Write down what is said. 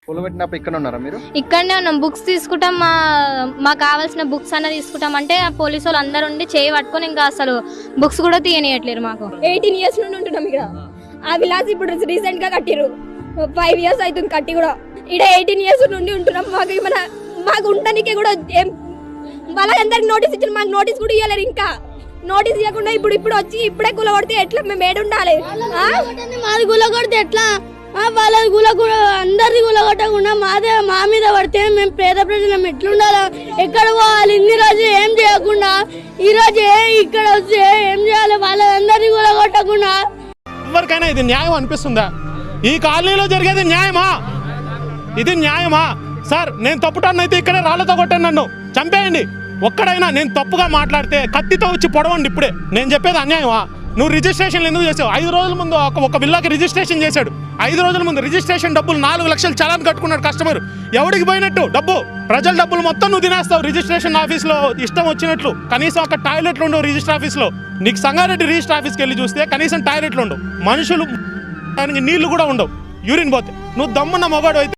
కూలబెట్టినప్పుడు ఇక్కడ ఉన్నారా మీరు? ఇక్కడనే ఉన్నాం. బుక్స్ తీసుకుంటాం, మాకు కావాల్సిన బుక్స్ అన్న తీసుకుంటాం అంటే ఆ పోలీసు వాళ్ళు అందరు ఉండి చేయి పట్టుకొని ఇంకా అసలు బుక్స్ కూడా తీయనియట్లేరు. మాకు 18 years నుండి ఉంటున్నాం ఇక్కడ. ఆ విలాస్ ఇప్పుడు రీసెంట్ గా కట్టిరు, 5 years అవుతుంది కట్టి కూడా. ఇక్కడ 18 years నుండి ఉంటున్నాం. మాకు ఉండడానికి కూడా వాళ్ళందరికి నోటీస్ ఇచ్చారు, మాకు నోటీస్ కూడా ఇవ్వలేరు. ఇంకా నోటీస్ ఇవ్వకుండా ఇప్పుడు వచ్చి ఇప్పుడే గుల కొడితే ఎట్లా? మేము ఏడు ఉండాలి? మాది గుల కొడితే ఎట్లా? వాళ్ళ అందరిది గుల కొట్టకుండా మా మీద పడితే మేము పేద ప్రజలం ఎట్లుండాలి? ఎక్కడ పోవాలి? ఇన్ని రోజులు ఏం చేయకుండా ఈ రోజు ఇక్కడ వచ్చి ఏం చేయాలి? వాళ్ళందరినీ గుల కొట్టకుండా. ఎవరికైనా ఇది న్యాయం అనిపిస్తుందా? ఈ కాలనీలో జరిగేది న్యాయమా? ఇది న్యాయమా? సార్, నేను తప్పుటాన్నైతే ఇక్కడే రాళ్లతో కొట్టాను, నన్ను చంపేయండి. ఒక్కడైనా నేను తప్పుగా మాట్లాడితే కత్తితో వచ్చి పొడవండి. ఇప్పుడే నేను చెప్పేది అన్యాయమా? నువ్వు రిజిస్ట్రేషన్ ఎందుకు చేసావు? 5 రోజుల ముందు ఒక విల్లాకి రిజిస్ట్రేషన్ చేశాడు. 5 రోజుల ముందు రిజిస్ట్రేషన్ డబ్బులు 4 లక్షలు చలాన్ కట్టుకున్నాడు కస్టమర్. ఎవడికి పోయినట్టు డబ్బు? ప్రజల డబ్బులు మొత్తం నువ్వు తినేస్తావు రిజిస్ట్రేషన్ ఆఫీస్లో ఇష్టం వచ్చినట్లు. కనీసం ఒక టాయిలెట్లు ఉండవు రిజిస్టర్ ఆఫీస్లో. నీకు సంగారెడ్డి రిజిస్టర్ ఆఫీస్కి వెళ్ళి చూస్తే కనీసం టాయిలెట్లు ఉండవు, మనుషులు నీళ్లు కూడా ఉండవు, యూరిన్ పోతే. నువ్వు దమ్మున్న మొగాడు అయితే